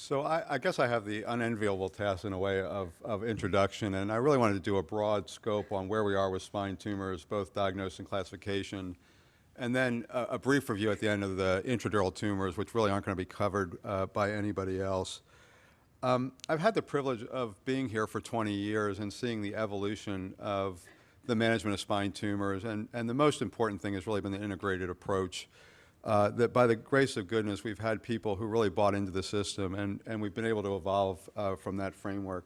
So I guess I have the unenviable task in a way of introduction, and I really wanted to do a broad scope on where we are with spine tumors, both diagnosis and classification, and then a brief review at the end of the intradural tumors, which really aren't going to be covered by anybody else. I've had the privilege of being here for 20 years and seeing the evolution of the management of spine tumors, and the most important thing has really been the integrated approach. That by the grace of goodness, we've had people who really bought into the system, and we've been able to evolve from that framework.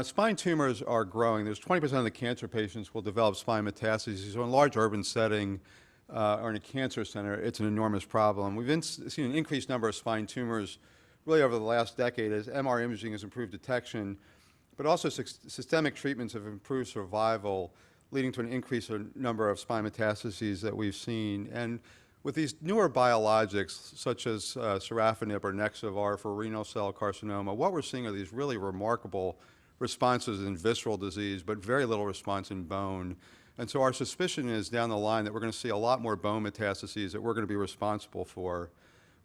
Spine tumors are growing. There's 20% of the cancer patients will develop spine metastases. So in a large urban setting or in a cancer center, it's an enormous problem. We've seen an increased number of spine tumors really over the last decade as MR imaging has improved detection, but also systemic treatments have improved survival, leading to an increased number of spine metastases that we've seen. And with these newer biologics, such as sorafenib or Nexavar for renal cell carcinoma, what we're seeing are these really remarkable responses in visceral disease, but very little response in bone. And so our suspicion is down the line that we're going to see a lot more bone metastases that we're going to be responsible for.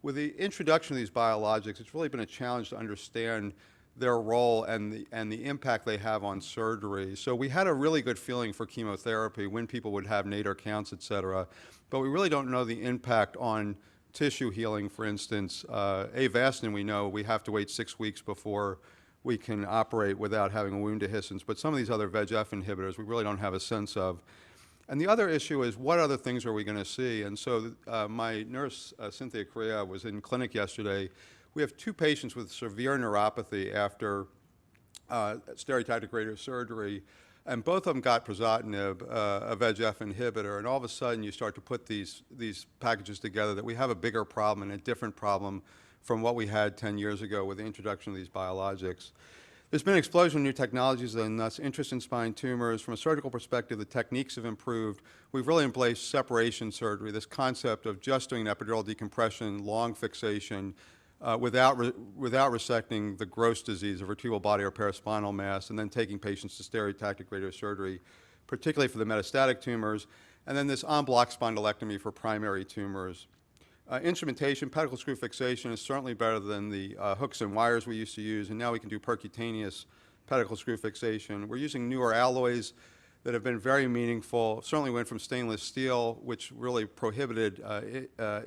With the introduction of these biologics, it's really been a challenge to understand their role and the impact they have on surgery. So we had a really good feeling for chemotherapy, when people would have nadir counts, et cetera, but we really don't know the impact on tissue healing. For instance, Avastin, we know we have to wait 6 weeks before we can operate without having a wound dehiscence, but some of these other VEGF inhibitors we really don't have a sense of. And the other issue is, what other things are we going to see? And so my nurse, Cynthia Correa, was in clinic yesterday. We have 2 patients with severe neuropathy after stereotactic radiosurgery, and both of them got crizotinib, a VEGF inhibitor, and all of a sudden you start to put these packages together that we have a bigger problem and a different problem from what we had 10 years ago with the introduction of these biologics. There's been an explosion of new technologies and thus interest in spine tumors. From a surgical perspective, the techniques have improved. We've really embraced separation surgery, this concept of just doing epidural decompression, long fixation, without resecting the gross disease of vertebral body or paraspinal mass, and then taking patients to stereotactic radiosurgery, particularly for the metastatic tumors, and then this en bloc spondylectomy for primary tumors. Instrumentation, pedicle screw fixation is certainly better than the hooks and wires we used to use, and now we can do percutaneous pedicle screw fixation. We're using newer alloys that have been very meaningful. Certainly went from stainless steel, which really prohibited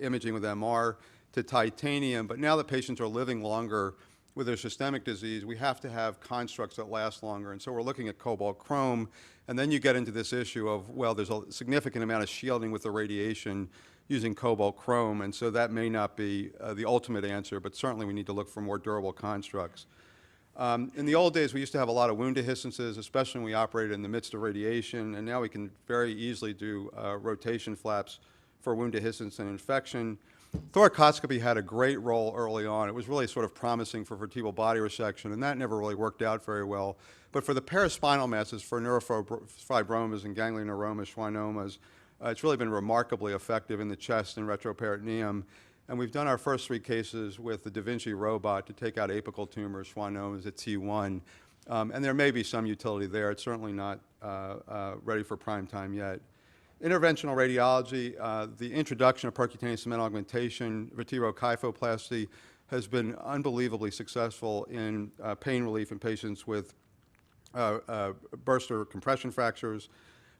imaging with MR, to titanium, but now that patients are living longer with their systemic disease, we have to have constructs that last longer, and so we're looking at cobalt chrome, and then you get into this issue of, well, there's a significant amount of shielding with the radiation using cobalt chrome, and so that may not be the ultimate answer, but certainly we need to look for more durable constructs. In the old days, we used to have a lot of wound dehiscences, especially when we operated in the midst of radiation, and now we can very easily do rotation flaps for wound dehiscence and infection. Thoracoscopy had a great role early on. It was really sort of promising for vertebral body resection, and that never really worked out very well. But for the paraspinal masses, for neurofibromas and ganglioneromas, schwannomas, it's really been remarkably effective in the chest and retroperitoneum. And we've done our first 3 cases with the Da Vinci robot to take out apical tumors, schwannomas at T1. And there may be some utility there. It's certainly not ready for prime time yet. Interventional radiology, the introduction of percutaneous cement augmentation, vertebrokyphoplasty, has been unbelievably successful in pain relief in patients with burst or compression fractures.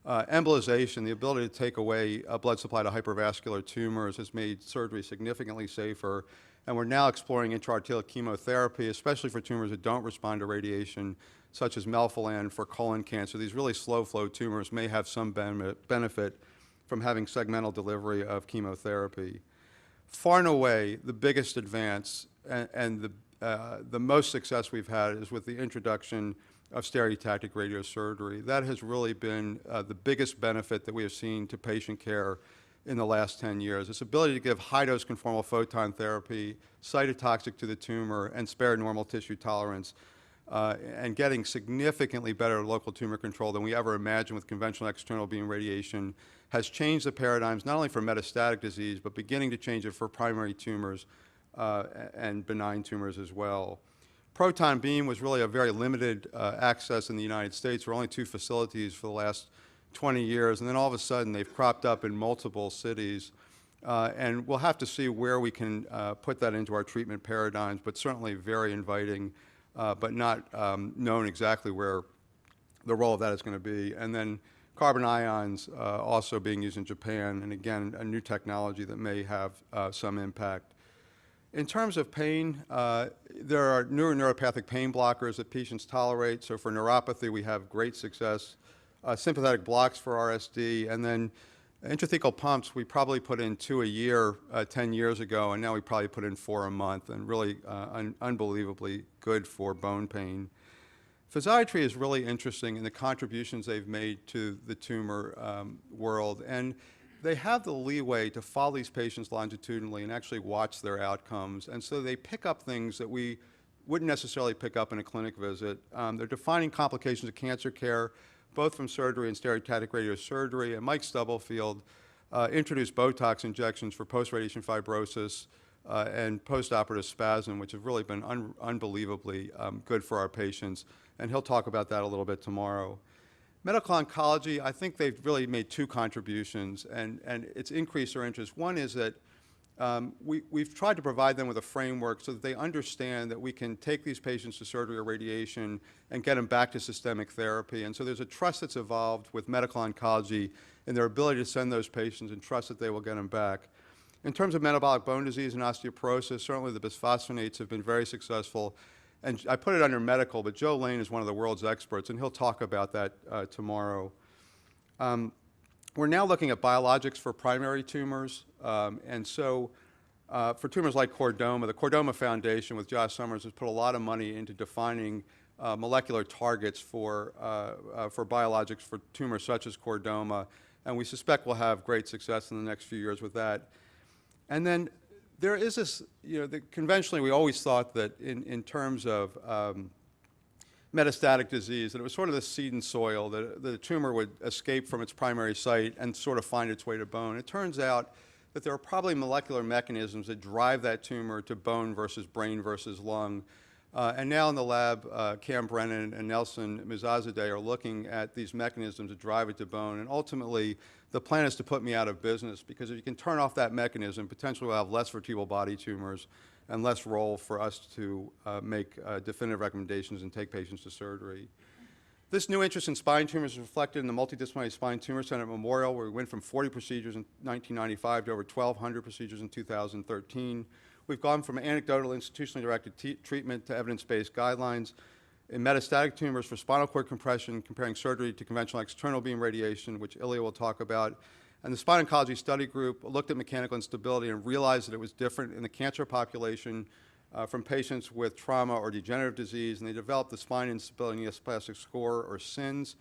Embolization, the ability to take away blood supply to hypervascular tumors, has made surgery significantly safer, and we're now exploring intra-arterial chemotherapy, especially for tumors that don't respond to radiation, such as melphalan for colon cancer. These really slow-flow tumors may have some benefit from having segmental delivery of chemotherapy. Far and away, the biggest advance and the most success we've had is with the introduction of stereotactic radiosurgery. That has really been the biggest benefit that we have seen to patient care in the last 10 years. This ability to give high-dose conformal photon therapy, cytotoxic to the tumor, and spare normal tissue tolerance, and getting significantly better local tumor control than we ever imagined with conventional external beam radiation, has changed the paradigms not only for metastatic disease, but beginning to change it for primary tumors and benign tumors as well. Proton beam was really a very limited access in the United States. There were only 2 facilities for the last 20 years, and then all of a sudden they've cropped up in multiple cities. And we'll have to see where we can put that into our treatment paradigms, but certainly very inviting, but not known exactly where the role of that is going to be. And then carbon ions also being used in Japan, and again, a new technology that may have some impact. In terms of pain, there are neuropathic pain blockers that patients tolerate. So for neuropathy, we have great success. Sympathetic blocks for RSD, and then intrathecal pumps, we probably put in 2 a year 10 years ago, and now we probably put in 4 a month, and really unbelievably good for bone pain. Physiatry is really interesting in the contributions they've made to the tumor world, and they have the leeway to follow these patients longitudinally and actually watch their outcomes, and so they pick up things that we wouldn't necessarily pick up in a clinic visit. They're defining complications of cancer care, both from surgery and stereotactic radiosurgery, and Mike Stubblefield introduced Botox injections for post-radiation fibrosis and post-operative spasm, which have really been unbelievably good for our patients, and he'll talk about that a little bit tomorrow. Medical oncology, I think they've really made 2 contributions, and it's increased our interest. One is that we've tried to provide them with a framework so that they understand that we can take these patients to surgery or radiation and get them back to systemic therapy. And so there's a trust that's evolved with medical oncology in their ability to send those patients and trust that they will get them back. In terms of metabolic bone disease and osteoporosis, certainly the bisphosphonates have been very successful. And I put it under medical, but Joe Lane is one of the world's experts, and he'll talk about that tomorrow. We're now looking at biologics for primary tumors, and so for tumors like chordoma, the Chordoma Foundation with Josh Summers has put a lot of money into defining molecular targets for biologics for tumors such as chordoma, and we suspect we'll have great success in the next few years with that. And then there is this, conventionally we always thought that in terms of metastatic disease, that it was sort of the seed and soil, that the tumor would escape from its primary site and sort of find its way to bone. It turns out that there are probably molecular mechanisms that drive that tumor to bone versus brain versus lung. And now in the lab, Cam Brennan and Nelson Muzazadeh are looking at these mechanisms that drive it to bone. And ultimately, the plan is to put me out of business, because if you can turn off that mechanism, potentially we'll have less vertebral body tumors and less role for us to make definitive recommendations and take patients to surgery. This new interest in spine tumors is reflected in the Multidisciplinary Spine Tumor Center at Memorial, where we went from 40 procedures in 1995 to over 1,200 procedures in 2013. We've gone from anecdotal institutionally directed treatment to evidence-based guidelines. In metastatic tumors for spinal cord compression, comparing surgery to conventional external beam radiation, which Ilya will talk about. And the Spine Oncology Study Group looked at mechanical instability and realized that it was different in the cancer population from patients with trauma or degenerative disease, and they developed the Spine Instability Neoplastic Score, or SINS,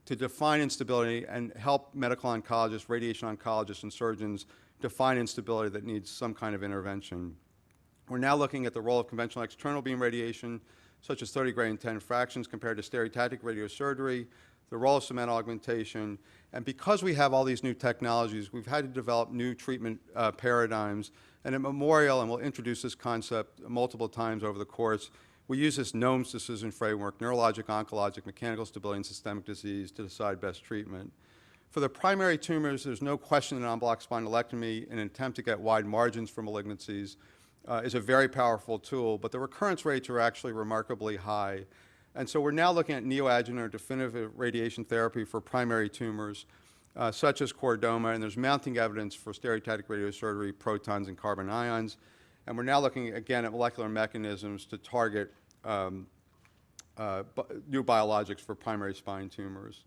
to define instability and help medical oncologists, radiation oncologists, and surgeons define instability that needs some kind of intervention. We're now looking at the role of conventional external beam radiation, such as 30 gray and 10 fractions compared to stereotactic radiosurgery, the role of cement augmentation, and because we have all these new technologies, we've had to develop new treatment paradigms. And at Memorial, and we'll introduce this concept multiple times over the course, we use this NOMS decision framework, neurologic, oncologic, mechanical stability, and systemic disease, to decide best treatment. For the primary tumors, there's no question that en-bloc spinolectomy, in an attempt to get wide margins for malignancies, is a very powerful tool, but the recurrence rates are actually remarkably high. And so we're now looking at neoadjuvant or definitive radiation therapy for primary tumors, such as chordoma, and there's mounting evidence for stereotactic radiosurgery, protons, and carbon ions. And we're now looking again at molecular mechanisms to target new biologics for primary spine tumors.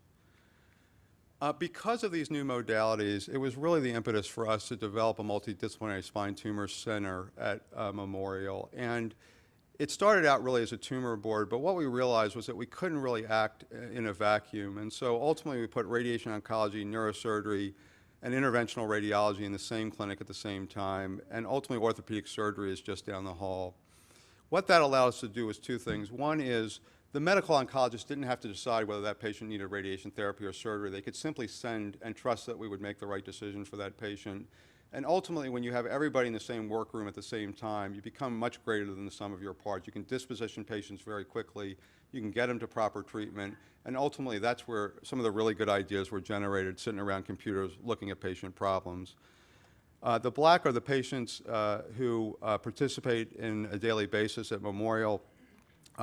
Because of these new modalities, it was really the impetus for us to develop a multidisciplinary spine tumor center at Memorial. And it started out really as a tumor board, but what we realized was that we couldn't really act in a vacuum. And so ultimately we put radiation oncology, neurosurgery, and interventional radiology in the same clinic at the same time. And ultimately orthopedic surgery is just down the hall. What that allowed us to do was 2 things. One is the medical oncologist didn't have to decide whether that patient needed radiation therapy or surgery. They could simply send and trust that we would make the right decision for that patient. And ultimately, when you have everybody in the same workroom at the same time, you become much greater than the sum of your parts. You can disposition patients very quickly. You can get them to proper treatment. And ultimately, that's where some of the really good ideas were generated, sitting around computers looking at patient problems. The black are the patients who participate in a daily basis at Memorial.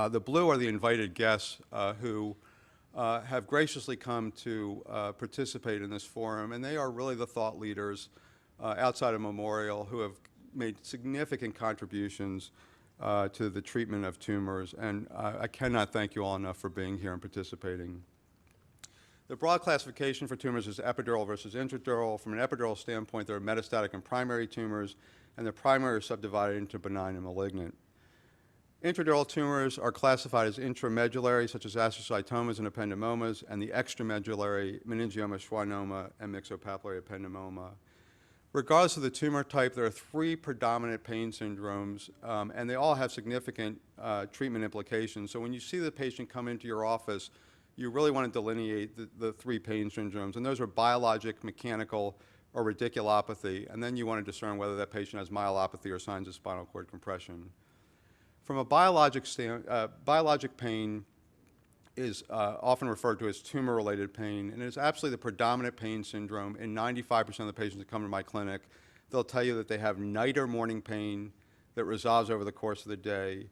The blue are the invited guests who have graciously come to participate in this forum, and they are really the thought leaders outside of Memorial who have made significant contributions to the treatment of tumors, and I cannot thank you all enough for being here and participating. The broad classification for tumors is epidural versus intradural. From an epidural standpoint, there are metastatic and primary tumors, and the primary are subdivided into benign and malignant. Intradural tumors are classified as intramedullary, such as astrocytomas and ependymomas, and the extramedullary meningioma, schwannoma, and myxopapillary ependymoma. Regardless of the tumor type, there are 3 predominant pain syndromes, and they all have significant treatment implications. So when you see the patient come into your office, you really want to delineate the 3 pain syndromes, and those are biologic, mechanical, or radiculopathy, and then you want to discern whether that patient has myelopathy or signs of spinal cord compression. From a biologic pain is often referred to as tumor-related pain, and it is absolutely the predominant pain syndrome in 95% of the patients that come to my clinic. They'll tell you that they have night or morning pain that resolves over the course of the day.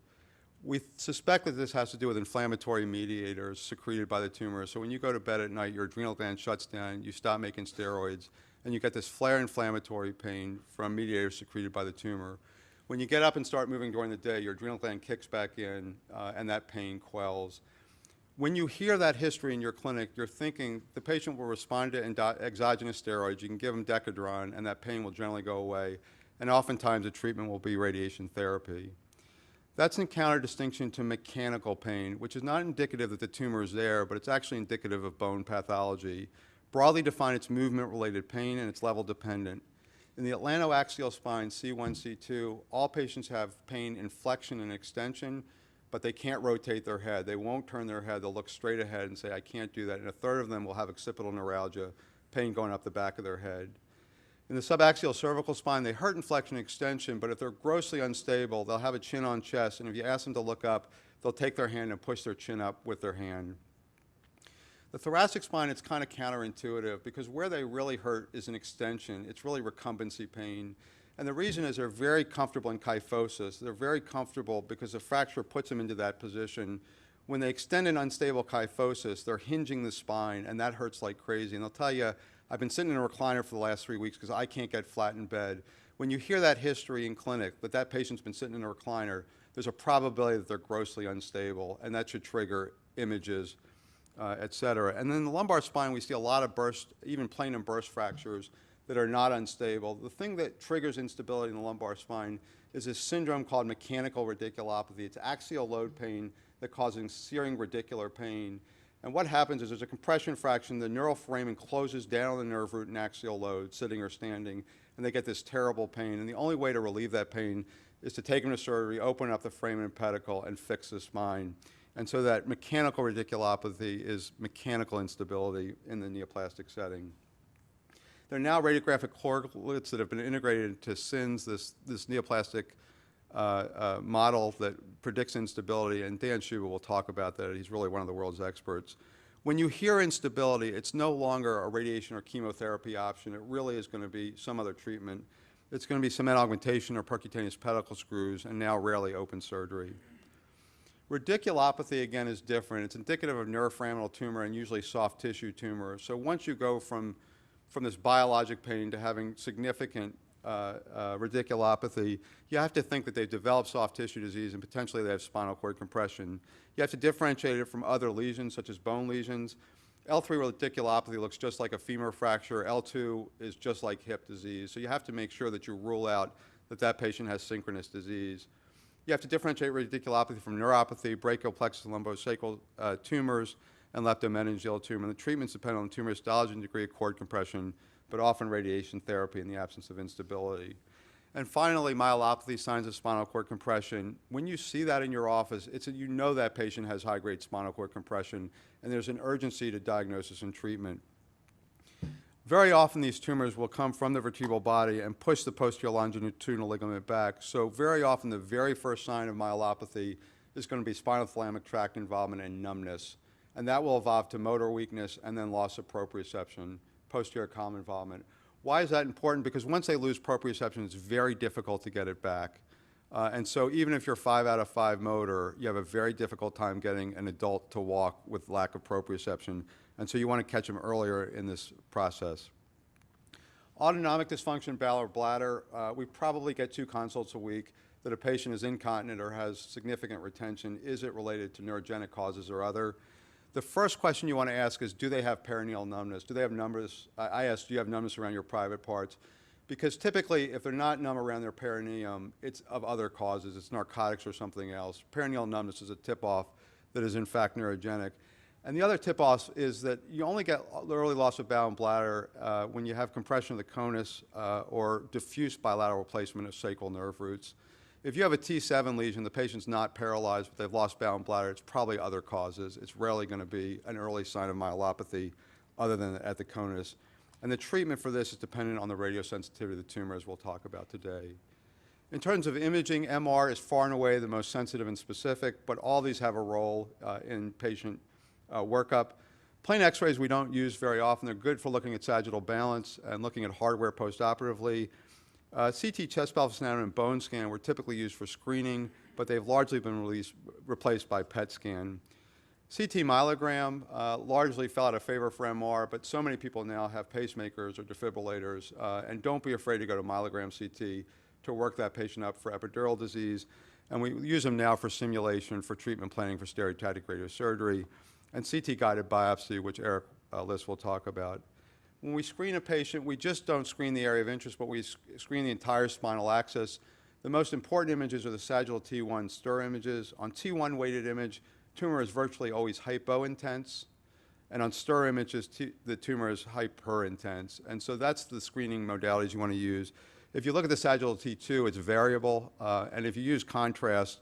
We suspect that this has to do with inflammatory mediators secreted by the tumor. So when you go to bed at night, your adrenal gland shuts down, you stop making steroids, and you get this flare inflammatory pain from mediators secreted by the tumor. When you get up and start moving during the day, your adrenal gland kicks back in, and that pain quells. When you hear that history in your clinic, you're thinking the patient will respond to exogenous steroids. You can give them Decadron, and that pain will generally go away. And oftentimes, the treatment will be radiation therapy. That's in counter-distinction to mechanical pain, which is not indicative that the tumor is there, but it's actually indicative of bone pathology. Broadly defined, it's movement-related pain, and it's level-dependent. In the atlantoaxial spine, C1, C2, all patients have pain in flexion and extension, but they can't rotate their head. They won't turn their head. They'll look straight ahead and say, I can't do that. And a third of them will have occipital neuralgia, pain going up the back of their head. In the subaxial cervical spine, they hurt in flexion and extension, but if they're grossly unstable, they'll have a chin on chest, and if you ask them to look up, they'll take their hand and push their chin up with their hand. The thoracic spine, it's kind of counterintuitive because where they really hurt is an extension. It's really recumbency pain. And the reason is they're very comfortable in kyphosis. They're very comfortable because the fracture puts them into that position. When they extend an unstable kyphosis, they're hinging the spine, and that hurts like crazy. And they'll tell you, I've been sitting in a recliner for the last 3 weeks because I can't get flat in bed. When you hear that history in clinic, that that patient's been sitting in a recliner, there's a probability that they're grossly unstable, and that should trigger images, et cetera. And then in the lumbar spine, we see a lot of burst, even plain and burst fractures that are not unstable. The thing that triggers instability in the lumbar spine is this syndrome called mechanical radiculopathy. It's axial load pain that causes searing radicular pain. And what happens is there's a compression fraction, the neural foramen closes down on the nerve root in axial load, sitting or standing, and they get this terrible pain. And the only way to relieve that pain is to take them to surgery, open up the foramen and pedicle, and fix the spine. And so that mechanical radiculopathy is mechanical instability in the neoplastic setting. There are now radiographic correlates that have been integrated into SINS, this neoplastic model that predicts instability, and Dan Schuba will talk about that. He's really one of the world's experts. When you hear instability, it's no longer a radiation or chemotherapy option. It really is going to be some other treatment. It's going to be cement augmentation or percutaneous pedicle screws, and now rarely open surgery. Radiculopathy, again, is different. It's indicative of neuroforaminal tumor and usually soft tissue tumor. So once you go from this biologic pain to having significant radiculopathy, you have to think that they've developed soft tissue disease and potentially they have spinal cord compression. You have to differentiate it from other lesions, such as bone lesions. L3 radiculopathy looks just like a femur fracture. L2 is just like hip disease. So you have to make sure that you rule out that that patient has synchronous disease. You have to differentiate radiculopathy from neuropathy, brachial plexus and lumbosacral tumors, and leptomeningeal tumor. And the treatments depend on the tumor histology and degree of cord compression, but often radiation therapy in the absence of instability. And finally, myelopathy, signs of spinal cord compression. When you see that in your office, you know that patient has high-grade spinal cord compression, and there's an urgency to diagnosis and treatment. Very often, these tumors will come from the vertebral body and push the posterior longitudinal ligament back. So very often, the very first sign of myelopathy is going to be spinal thalamic tract involvement and numbness. And that will evolve to motor weakness and then loss of proprioception, posterior column involvement. Why is that important? Because once they lose proprioception, it's very difficult to get it back. And so even if you're 5 out of 5 motor, you have a very difficult time getting an adult to walk with lack of proprioception. And so you want to catch them earlier in this process. Autonomic dysfunction, bowel or bladder, we probably get 2 consults a week that a patient is incontinent or has significant retention. Is it related to neurogenic causes or other? The first question you want to ask is, do they have perineal numbness? Do they have numbness? I asked, do you have numbness around your private parts? Because typically, if they're not numb around their perineum, it's of other causes. It's narcotics or something else. Perineal numbness is a tip-off that is in fact neurogenic. And the other tip-off is that you only get early loss of bowel and bladder when you have compression of the conus or diffuse bilateral replacement of sacral nerve roots. If you have a T7 lesion, the patient's not paralyzed, but they've lost bowel and bladder, it's probably other causes. It's rarely going to be an early sign of myelopathy other than at the conus. And the treatment for this is dependent on the radiosensitivity of the tumor, as we'll talk about today. In terms of imaging, MR is far and away the most sensitive and specific, but all these have a role in patient workup. Plain x-rays we don't use very often. They're good for looking at sagittal balance and looking at hardware postoperatively. CT chest pelvis anatomy and bone scan were typically used for screening, but they've largely been replaced by PET scan. CT myelogram largely fell out of favor for MR, but so many people now have pacemakers or defibrillators, and don't be afraid to go to myelogram CT to work that patient up for epidural disease. And we use them now for simulation, for treatment planning for stereotactic radiosurgery, and CT-guided biopsy, which Eric List will talk about. When we screen a patient, we just don't screen the area of interest, but we screen the entire spinal axis. The most important images are the sagittal T1 STIR images. On T1 weighted image, tumor is virtually always hypo-intense, and on STIR images, the tumor is hyper-intense. And so that's the screening modalities you want to use. If you look at the sagittal T2, it's variable, and if you use contrast,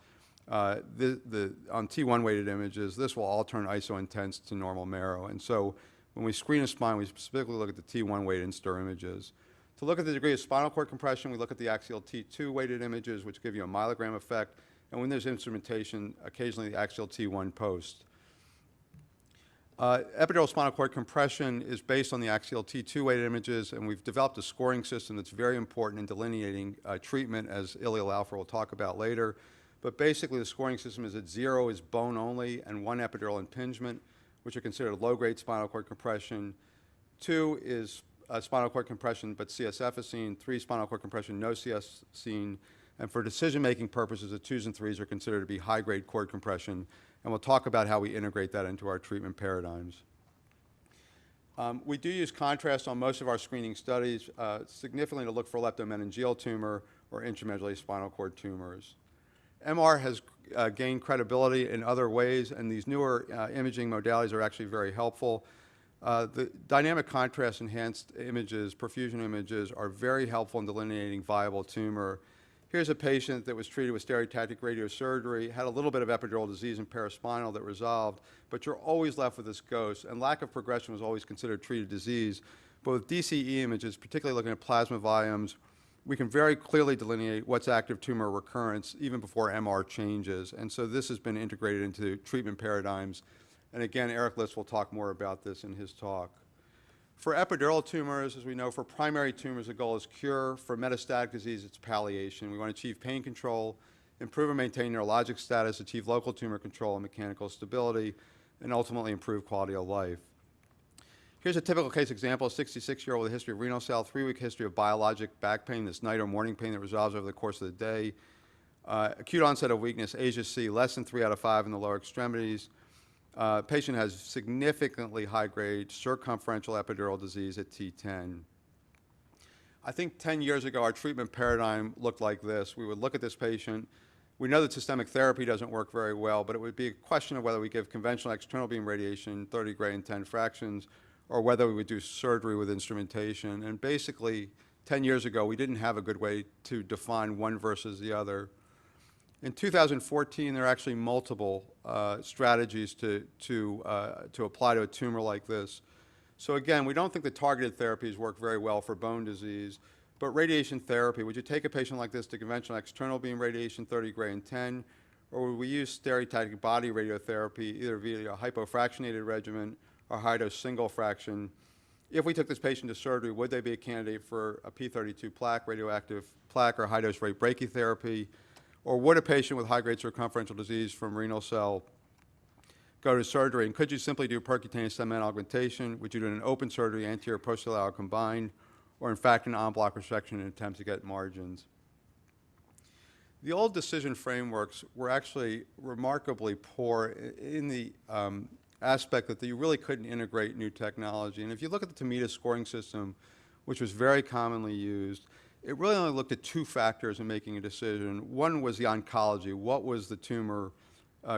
on T1 weighted images, this will all turn iso-intense to normal marrow. And so when we screen a spine, we specifically look at the T1 weighted and STIR images. To look at the degree of spinal cord compression, we look at the axial T2 weighted images, which give you a myelogram effect. And when there's instrumentation, occasionally the axial T1 post. Epidural spinal cord compression is based on the axial T2 weighted images, and we've developed a scoring system that's very important in delineating treatment, as Ilya Laufer will talk about later. But basically, the scoring system is that 0 is bone only and 1 epidural impingement, which are considered low-grade spinal cord compression. 2 is spinal cord compression, but CSF is seen. 3, spinal cord compression, no CS seen. And for decision-making purposes, the 2s and 3s are considered to be high-grade cord compression. And we'll talk about how we integrate that into our treatment paradigms. We do use contrast on most of our screening studies, significantly to look for leptomeningeal tumor or intramedullary spinal cord tumors. MR has gained credibility in other ways, and these newer imaging modalities are actually very helpful. The dynamic contrast enhanced images, perfusion images, are very helpful in delineating viable tumor. Here's a patient that was treated with stereotactic radiosurgery, had a little bit of epidural disease and paraspinal that resolved, but you're always left with this ghost, and lack of progression was always considered treated disease. But with DCE images, particularly looking at plasma volumes, we can very clearly delineate what's active tumor recurrence even before MR changes. And so this has been integrated into treatment paradigms. And again, Eric List will talk more about this in his talk. For epidural tumors, as we know, for primary tumors, the goal is cure. For metastatic disease, it's palliation. We want to achieve pain control, improve and maintain neurologic status, achieve local tumor control and mechanical stability, and ultimately improve quality of life. Here's a typical case example, a 66-year-old with a history of renal cell, 3-week history of biologic back pain, this night or morning pain that resolves over the course of the day, acute onset of weakness, ASIA C, less than 3 out of 5 in the lower extremities. Patient has significantly high-grade circumferential epidural disease at T10. I think 10 years ago, our treatment paradigm looked like this. We would look at this patient. We know that systemic therapy doesn't work very well, but it would be a question of whether we give conventional external beam radiation, 30 gray and 10 fractions, or whether we would do surgery with instrumentation. And basically, 10 years ago, we didn't have a good way to define one versus the other. In 2014, there are actually multiple strategies to apply to a tumor like this. So again, we don't think the targeted therapies work very well for bone disease, but radiation therapy, would you take a patient like this to conventional external beam radiation, 30 gray and 10, or would we use stereotactic body radiotherapy, either via a hypofractionated regimen or high-dose single fraction? if we took this patient to surgery, would they be a candidate for a P32 plaque, radioactive plaque, or high-dose rate brachytherapy? Or would a patient with high-grade circumferential disease from renal cell go to surgery? And could you simply do percutaneous segmental augmentation? Would you do an open surgery, anterior, posterior combined, or in fact an en bloc resection in an attempt to get margins? The old decision frameworks were actually remarkably poor in the aspect that you really couldn't integrate new technology. And if you look at the TAMITA scoring system, which was very commonly used, it really only looked at two factors in making a decision. One was the oncology. What was the tumor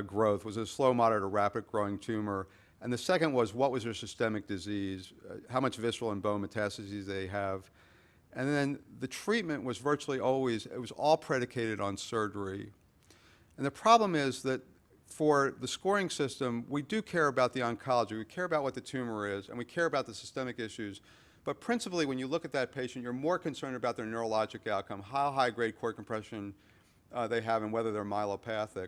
growth? Was it a slow, moderate, or rapid growing tumor? And the second was, what was their systemic disease? How much visceral and bone metastases they have? And then the treatment was virtually always, it was all predicated on surgery. And the problem is that for the scoring system, we do care about the oncology. We care about what the tumor is, and we care about the systemic issues. But principally, when you look at that patient, you're more concerned about their neurologic outcome, how high-grade cord compression they have, and whether they're myelopathic.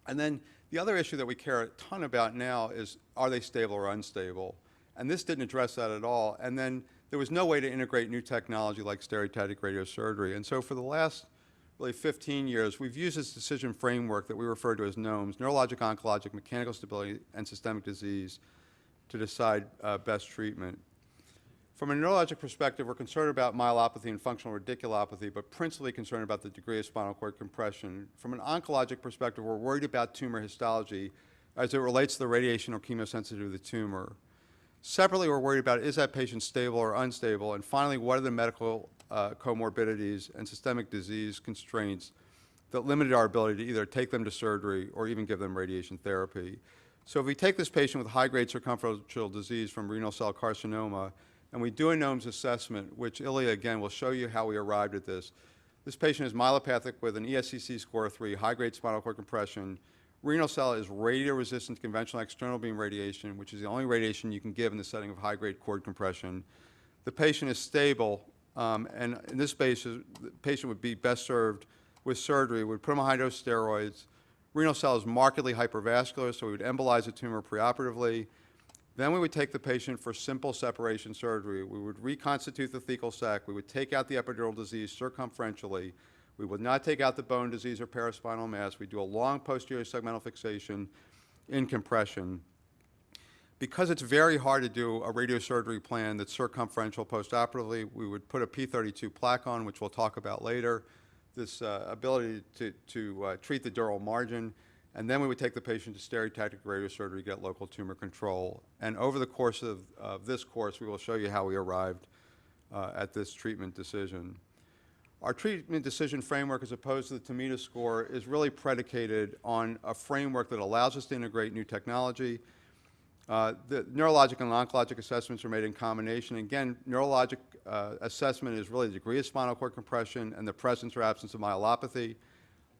And then the other issue that we care a ton about now is, are they stable or unstable? And this didn't address that at all. And then there was no way to integrate new technology like stereotactic radiosurgery. And so for the last really 15 years, we've used this decision framework that we refer to as NOMS, neurologic, oncologic, mechanical stability, and systemic disease, to decide best treatment. From a neurologic perspective, we're concerned about myelopathy and functional radiculopathy, but principally concerned about the degree of spinal cord compression. From an oncologic perspective, we're worried about tumor histology as it relates to the radiation or chemosensitivity of the tumor. Separately, we're worried about, is that patient stable or unstable? And finally, what are the medical comorbidities and systemic disease constraints that limited our ability to either take them to surgery or even give them radiation therapy? So if we take this patient with high-grade circumferential disease from renal cell carcinoma, and we do a NOMS assessment, which Ilya, again, will show you how we arrived at this. This patient is myelopathic with an ESCC score of 3, high-grade spinal cord compression. Renal cell is radioresistant to conventional external beam radiation, which is the only radiation you can give in the setting of high-grade cord compression. The patient is stable, and in this basis, the patient would be best served with surgery. We'd put him on high-dose steroids. Renal cell is markedly hypervascular, so we would embolize the tumor preoperatively. Then we would take the patient for simple separation surgery. We would reconstitute the thecal sac. We would take out the epidural disease circumferentially. We would not take out the bone disease or paraspinal mass. We'd do a long posterior segmental fixation in compression. Because it's very hard to do a radiosurgery plan that's circumferential postoperatively, we would put a P32 plaque on, which we'll talk about later, this ability to treat the dural margin. And then we would take the patient to stereotactic radiosurgery to get local tumor control. And over the course of this course, we will show you how we arrived at this treatment decision. Our treatment decision framework, as opposed to the TAMITA score, is really predicated on a framework that allows us to integrate new technology. The neurologic and oncologic assessments are made in combination. Again, neurologic assessment is really the degree of spinal cord compression and the presence or absence of myelopathy.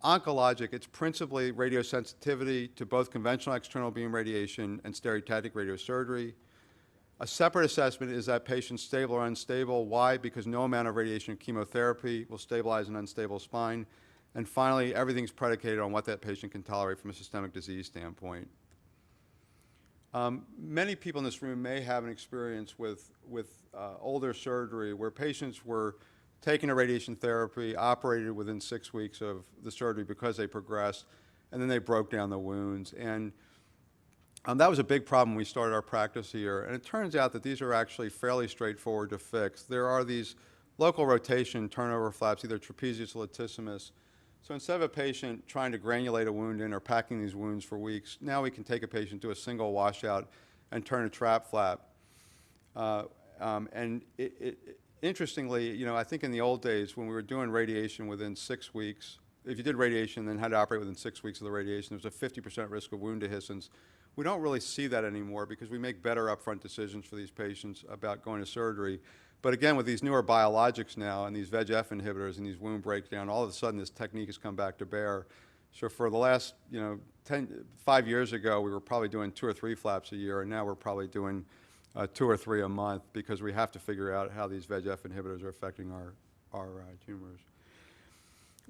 Oncologic, it's principally radiosensitivity to both conventional external beam radiation and stereotactic radiosurgery. A separate assessment is that patient stable or unstable. Why? Because no amount of radiation or chemotherapy will stabilize an unstable spine. And finally, everything's predicated on what that patient can tolerate from a systemic disease standpoint. Many people in this room may have an experience with older surgery where patients were taken to radiation therapy, operated within 6 weeks of the surgery because they progressed, and then they broke down the wounds. And that was a big problem when we started our practice here. And it turns out that these are actually fairly straightforward to fix. There are these local rotation turnover flaps, either trapezius or latissimus. So instead of a patient trying to granulate a wound in or packing these wounds for weeks, now we can take a patient to a single washout and turn a trap flap. Interestingly, you know, I think in the old days when we were doing radiation within 6 weeks, if you did radiation and then had to operate within 6 weeks of the radiation, there was a 50% risk of wound dehiscence. We don't really see that anymore because we make better upfront decisions for these patients about going to surgery. But again, with these newer biologics now and these VEGF inhibitors and these wound breakdown, all of a sudden this technique has come back to bear. So for the last, 5 years ago, we were probably doing 2 or 3 flaps a year, and now we're probably doing 2 or 3 a month because we have to figure out how these VEGF inhibitors are affecting our tumors.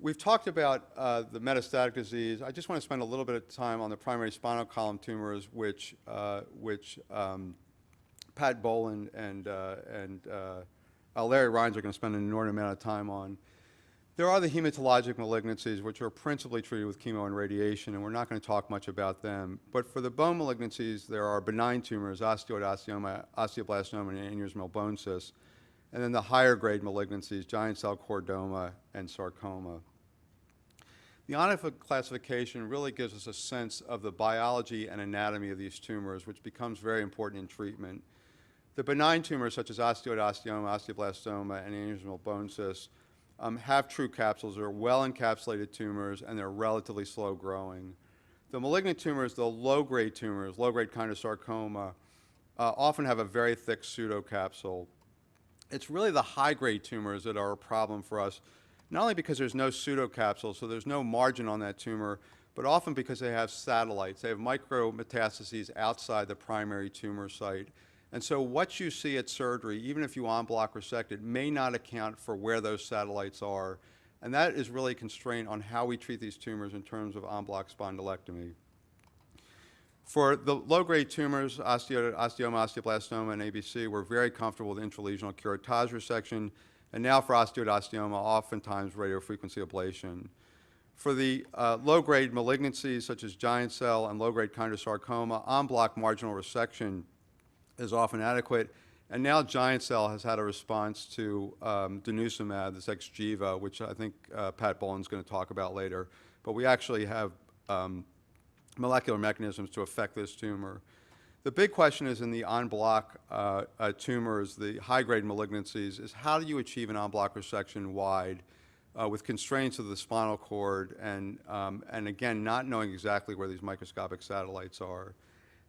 We've talked about the metastatic disease. I just want to spend a little bit of time on the primary spinal column tumors, which Pat Boland and Larry Rines are going to spend an inordinate amount of time on. There are the hematologic malignancies, which are principally treated with chemo and radiation, and we're not going to talk much about them. But for the bone malignancies, there are benign tumors, osteoid osteoma, osteoblastoma, and aneurysmal bone cysts, and then the higher grade malignancies, giant cell chordoma and sarcoma. The ONIF classification really gives us a sense of the biology and anatomy of these tumors, which becomes very important in treatment. The benign tumors, such as osteoid osteoma, osteoblastoma, and aneurysmal bone cysts, have true capsules. They're well-encapsulated tumors, and they're relatively slow growing. The malignant tumors, the low-grade tumors, low-grade kind of sarcoma, often have a very thick pseudocapsule. It's really the high-grade tumors that are a problem for us, not only because there's no pseudocapsule, so there's no margin on that tumor, but often because they have satellites. They have micrometastases outside the primary tumor site. And so what you see at surgery, even if you en bloc resect it, may not account for where those satellites are. And that is really a constraint on how we treat these tumors in terms of en bloc spondylectomy. For the low-grade tumors, osteoma, osteoblastoma, and ABC, we're very comfortable with intralesional curettage resection. And now for osteoid osteoma, oftentimes radiofrequency ablation. For the low-grade malignancies, such as giant cell and low-grade chondrosarcoma, en bloc marginal resection is often adequate. And now giant cell has had a response to denosumab, this Xgeva, which I think Pat Boland's going to talk about later. But we actually have molecular mechanisms to affect this tumor. The big question is in the en bloc tumors, the high-grade malignancies, is how do you achieve an en bloc resection wide with constraints of the spinal cord and again, not knowing exactly where these microscopic satellites are.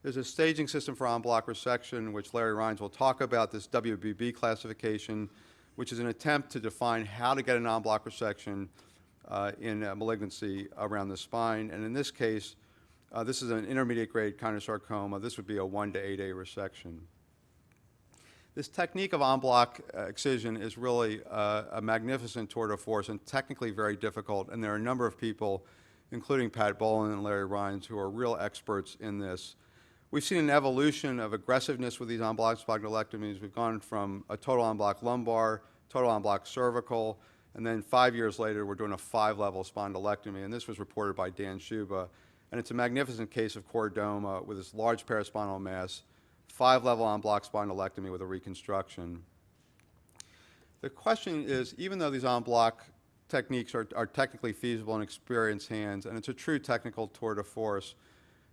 There's a staging system for en bloc resection, which Larry Rines will talk about, this WBB classification, which is an attempt to define how to get an en bloc resection in a malignancy around the spine. And in this case, this is an intermediate grade chondrosarcoma. This would be a 1 to 8A resection. This technique of en bloc excision is really a magnificent tour de force and technically very difficult. And there are a number of people, including Pat Boland and Larry Rines, who are real experts in this. We've seen an evolution of aggressiveness with these en bloc spondylectomies. We've gone from a total en bloc lumbar, total en bloc cervical, and then 5 years later, we're doing a 5-level spondylectomy. And this was reported by Dan Schuba. And it's a magnificent case of chordoma with this large paraspinal mass, 5-level en bloc spondylectomy with a reconstruction. The question is, even though these en bloc techniques are technically feasible in experienced hands, and it's a true technical tour de force,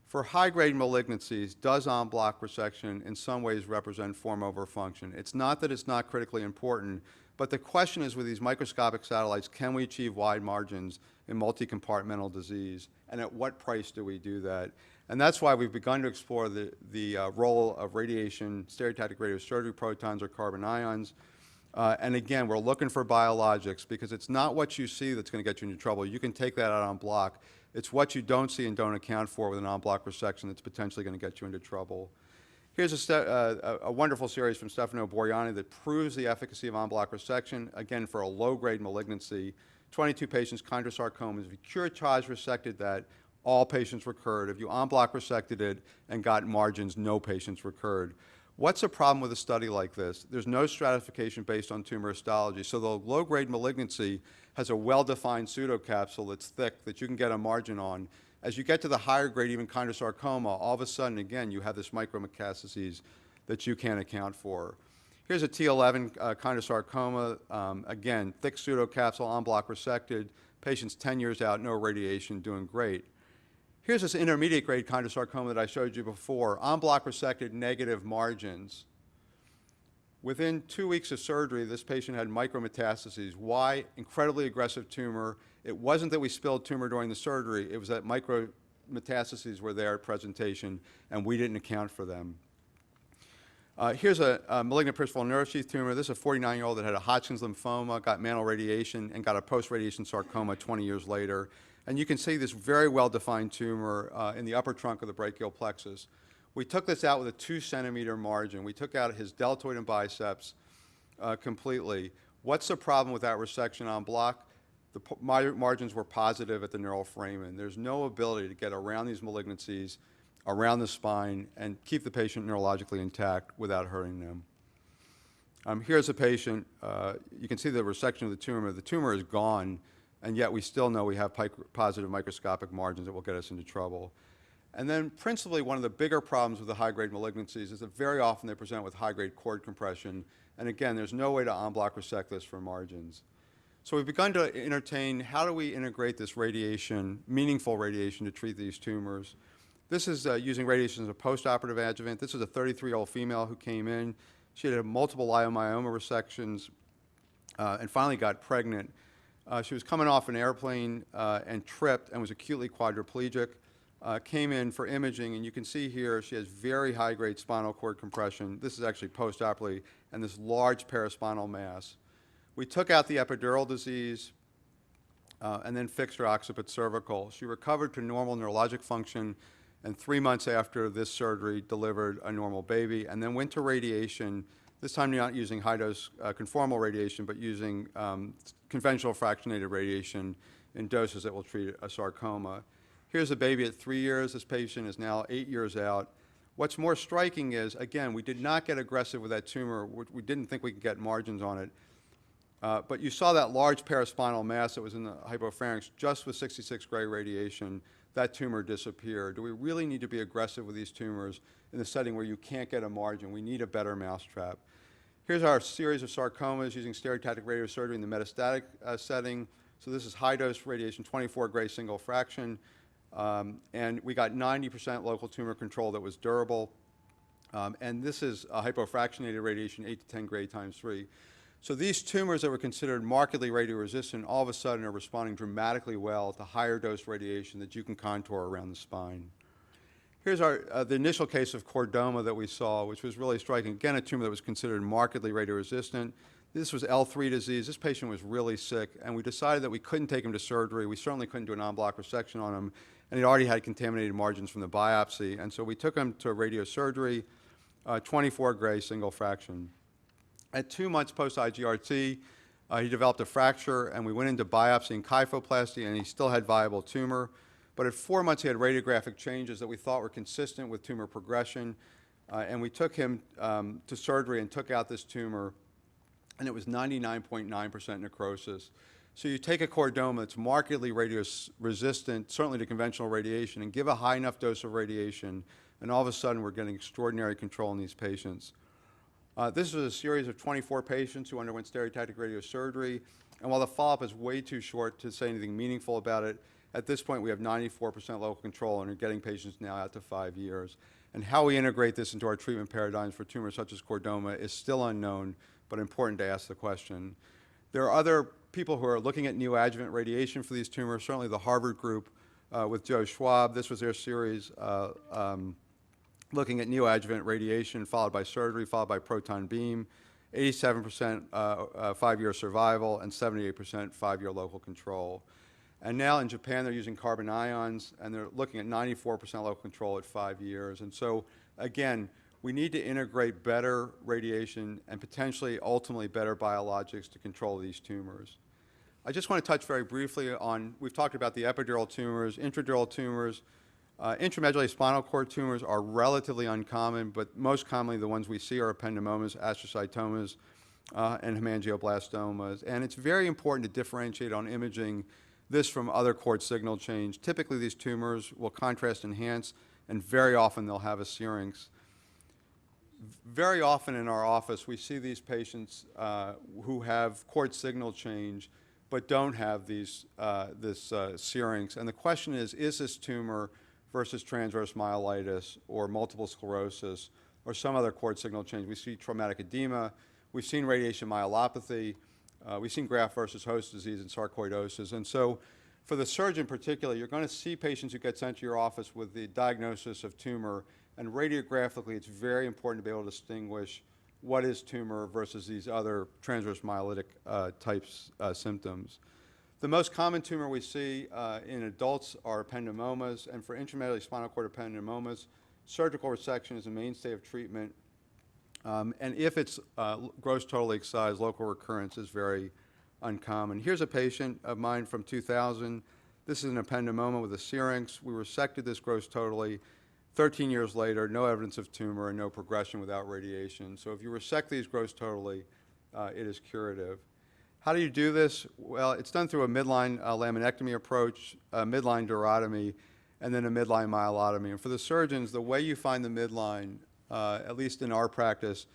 for high-grade malignancies, does en bloc resection in some ways represent form over function? It's not that it's not critically important, but the question is with these microscopic satellites, can we achieve wide margins in multi-compartmental disease, and at what price do we do that? And that's why we've begun to explore the role of radiation, stereotactic radiosurgery protons or carbon ions. And again, we're looking for biologics because it's not what you see that's going to get you into trouble. You can take that out en bloc. It's what you don't see and don't account for with an en bloc resection that's potentially going to get you into trouble. Here's a wonderful series from Stefano Boriani that proves the efficacy of en bloc resection, again, for a low-grade malignancy. 22 patients, chondrosarcomas. If you curettage resected that, all patients recurred. If you en bloc resected it and got margins, no patients recurred. What's the problem with a study like this? There's no stratification based on tumor histology. So the low-grade malignancy has a well-defined pseudocapsule that's thick that you can get a margin on. As you get to the higher grade, even chondrosarcoma, all of a sudden, again, you have this micrometastases that you can't account for. Here's a T11 chondrosarcoma. Again, thick pseudocapsule, en bloc resected. Patients 10 years out, no radiation, doing great. Here's this intermediate grade chondrosarcoma that I showed you before. En bloc resected, negative margins. Within 2 weeks of surgery, this patient had micrometastases. Why? Incredibly aggressive tumor. It wasn't that we spilled tumor during the surgery. It was that micrometastases were there at presentation, and we didn't account for them. Here's a malignant peripheral nerve sheath tumor. This is a 49-year-old that had a Hodgkin's lymphoma, got mantle radiation, and got a post-radiation sarcoma 20 years later. And you can see this very well-defined tumor in the upper trunk of the brachial plexus. We took this out with a 2-centimeter margin. We took out his deltoid and biceps completely. What's the problem with that resection en bloc? The margins were positive at the neural foramen. There's no ability to get around these malignancies around the spine and keep the patient neurologically intact without hurting them. Here's a patient. You can see the resection of the tumor. The tumor is gone, and yet we still know we have positive microscopic margins that will get us into trouble. And then principally one of the bigger problems with the high-grade malignancies is that very often they present with high-grade cord compression. And again, there's no way to en bloc resect this for margins. So we've begun to entertain how do we integrate this radiation, meaningful radiation, to treat these tumors. This is using radiation as a postoperative adjuvant. This is a 33-year-old female who came in. She had multiple leiomyoma resections and finally got pregnant. She was coming off an airplane and tripped and was acutely quadriplegic. Came in for imaging, and you can see here she has very high-grade spinal cord compression. This is actually postoperatively, and this large paraspinal mass. We took out the epidural disease and then fixed her occiput cervical. She recovered to normal neurologic function, and 3 months after this surgery delivered a normal baby, and then went to radiation, this time not using high-dose conformal radiation, but using conventional fractionated radiation in doses that will treat a sarcoma. Here's a baby at 3 years. This patient is now 8 years out. What's more striking is, again, we did not get aggressive with that tumor. We didn't think we could get margins on it. But you saw that large paraspinal mass that was in the hypopharynx just with 66 gray radiation. That tumor disappeared. Do we really need to be aggressive with these tumors in the setting where you can't get a margin? We need a better mousetrap. Here's our series of sarcomas using stereotactic radiosurgery in the metastatic setting. So this is high-dose radiation, 24 gray single fraction. And we got 90% local tumor control that was durable. And this is a hypofractionated radiation, 8 to 10 gray times 3. So these tumors that were considered markedly radioresistant all of a sudden are responding dramatically well to higher dose radiation that you can contour around the spine. Here's the initial case of chordoma that we saw, which was really striking. Again, a tumor that was considered markedly radioresistant. This was L3 disease. This patient was really sick, and we decided that we couldn't take him to surgery. We certainly couldn't do an en bloc resection on him, and he already had contaminated margins from the biopsy. And so we took him to radiosurgery, 24 gray single fraction. At 2 months post-IGRT, he developed a fracture, and we went into biopsy and kyphoplasty, and he still had viable tumor. But at 4 months, he had radiographic changes that we thought were consistent with tumor progression. And we took him to surgery and took out this tumor, and it was 99.9% necrosis. So you take a chordoma that's markedly radioresistant, certainly to conventional radiation, and give a high enough dose of radiation, and all of a sudden we're getting extraordinary control in these patients. This was a series of 24 patients who underwent stereotactic radiosurgery, and while the follow-up is way too short to say anything meaningful about it, at this point we have 94% local control and are getting patients now out to 5 years. And how we integrate this into our treatment paradigms for tumors such as chordoma is still unknown, but important to ask the question. There are other people who are looking at neoadjuvant radiation for these tumors, certainly the Harvard group with Joe Schwab. This was their series looking at neoadjuvant radiation, followed by surgery, followed by proton beam, 87% 5-year survival, and 78% 5-year local control. And now in Japan, they're using carbon ions, and they're looking at 94% local control at 5 years. And so, again, we need to integrate better radiation and potentially, ultimately, better biologics to control these tumors. I just want to touch very briefly on, we've talked about the epidural tumors, intradural tumors. Intramedullary spinal cord tumors are relatively uncommon, but most commonly the ones we see are ependymomas, astrocytomas, and hemangioblastomas. And it's very important to differentiate on imaging this from other cord signal change. Typically these tumors will contrast enhance, and very often they'll have a syrinx. Very often in our office we see these patients who have cord signal change but don't have this syrinx. And the question is this tumor versus transverse myelitis or multiple sclerosis or some other cord signal change? We see traumatic edema, we've seen radiation myelopathy, we've seen graft versus host disease and sarcoidosis. And so for the surgeon particularly, you're going to see patients who get sent to your office with the diagnosis of tumor, and radiographically it's very important to be able to distinguish what is tumor versus these other transverse myelitic types symptoms. The most common tumor we see in adults are ependymomas, and for intramedullary spinal cord ependymomas, surgical resection is a mainstay of treatment. And if it's gross total excised, local recurrence is very uncommon. Here's a patient of mine from 2000. This is an ependymoma with a syrinx. We resected this gross totally. 13 years later, no evidence of tumor and no progression without radiation. So if you resect these growths totally, it is curative. How do you do this? Well, it's done through a midline laminectomy approach, a midline durotomy, and then a midline myelotomy. And for the surgeons, the way you find the midline, at least in our practice,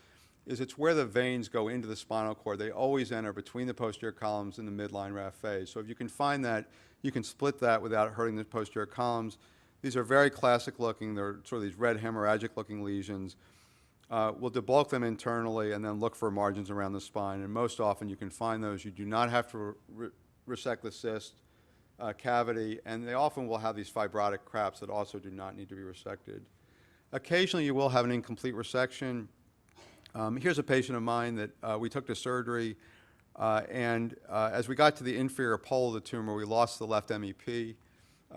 is it's where the veins go into the spinal cord. They always enter between the posterior columns and the midline raphe. So if you can find that, you can split that without hurting the posterior columns. These are very classic looking. They're sort of these red hemorrhagic looking lesions. We'll debulk them internally and then look for margins around the spine. And most often you can find those. You do not have to resect the cyst cavity. And they often will have these fibrotic craps that also do not need to be resected. Occasionally you will have an incomplete resection. Here's a patient of mine that we took to surgery. As we got to the inferior pole of the tumor, we lost the left MEP.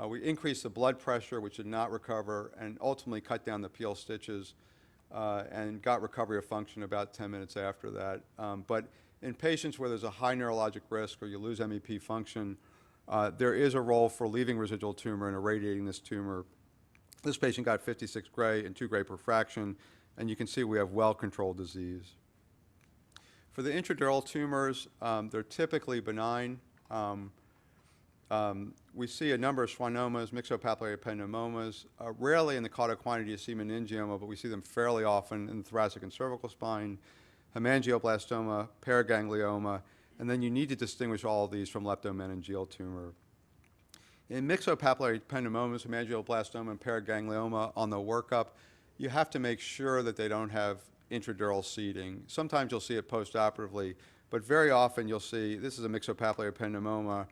We increased the blood pressure, which did not recover, and ultimately cut down the peel stitches and got recovery of function about 10 minutes after that. But in patients where there's a high neurologic risk or you lose MEP function, there is a role for leaving residual tumor and irradiating this tumor. This patient got 56 gray and 2 gray per fraction, and you can see we have well-controlled disease. For the intradural tumors, they're typically benign. We see a number of schwannomas, myxopapillary ependymoma. Rarely in the caudal quantity do you see meningioma, but we see them fairly often in the thoracic and cervical spine, hemangioblastoma, paraganglioma, and then you need to distinguish all of these from leptomeningeal tumor. In myxopapillary ependymomas, hemangioblastoma, and paraganglioma on the workup, you have to make sure that they don't have intradural seeding. Sometimes you'll see it postoperatively, but very often you'll see, this is a myxopapillary ependymoma,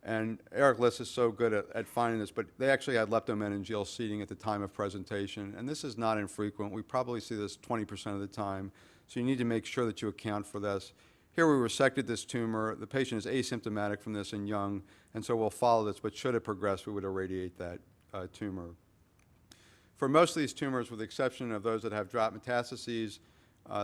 and Eric Liss is so good at finding this, but they actually had leptomeningeal seeding at the time of presentation, and this is not infrequent. We probably see this 20% of the time, so you need to make sure that you account for this. Here we resected this tumor. The patient is asymptomatic from this and young, and so we'll follow this, but should it progress, we would irradiate that tumor. For most of these tumors, with the exception of those that have drop metastases,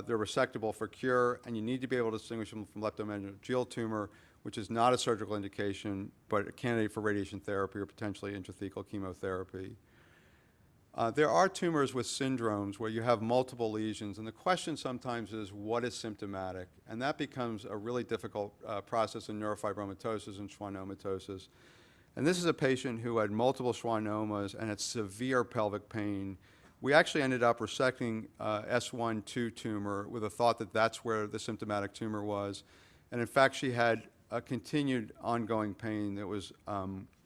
they're resectable for cure, and you need to be able to distinguish them from leptomeningeal tumor, which is not a surgical indication, but a candidate for radiation therapy or potentially intrathecal chemotherapy. There are tumors with syndromes where you have multiple lesions, and the question sometimes is, what is symptomatic? And that becomes a really difficult process in neurofibromatosis and schwannomatosis. And this is a patient who had multiple schwannomas and had severe pelvic pain. We actually ended up resecting S1-2 tumor with a thought that that's where the symptomatic tumor was. And in fact, she had a continued ongoing pain that was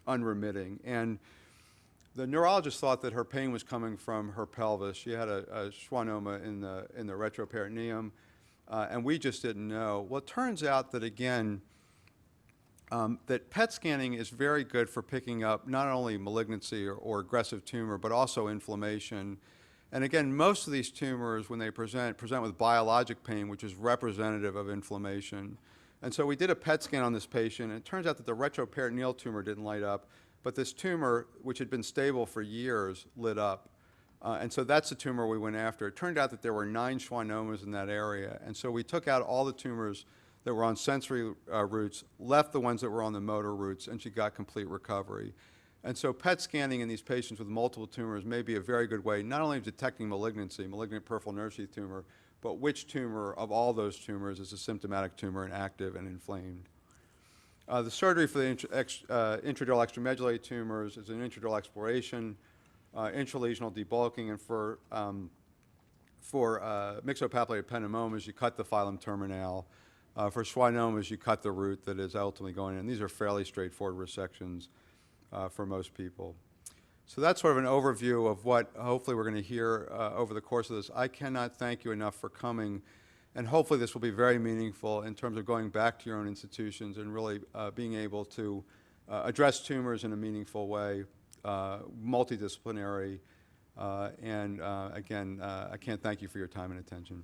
unremitting. And the neurologist thought that her pain was coming from her pelvis. She had a schwannoma in the retroperitoneum, and we just didn't know. Well, it turns out that, again, that PET scanning is very good for picking up not only malignancy or aggressive tumor, but also inflammation. And again, most of these tumors, when they present with biologic pain, which is representative of inflammation. And so we did a PET scan on this patient, and it turns out that the retroperitoneal tumor didn't light up, but this tumor, which had been stable for years, lit up. And so that's the tumor we went after. It turned out that there were 9 schwannomas in that area, and so we took out all the tumors that were on sensory roots, left the ones that were on the motor roots, and she got complete recovery. And so PET scanning in these patients with multiple tumors may be a very good way, not only of detecting malignancy, malignant peripheral nerve sheath tumor, but which tumor of all those tumors is a symptomatic tumor and active and inflamed. The surgery for the intradural extramedullary tumors is an intradural exploration, intralesional debulking, and for myxopapillary ependymomas, you cut the filum terminale. For schwannomas, you cut the root that is ultimately going in. These are fairly straightforward resections for most people. So that's sort of an overview of what hopefully we're going to hear over the course of this. I cannot thank you enough for coming, and hopefully this will be very meaningful in terms of going back to your own institutions and really being able to address tumors in a meaningful way, multidisciplinary, and again, I can't thank you for your time and attention.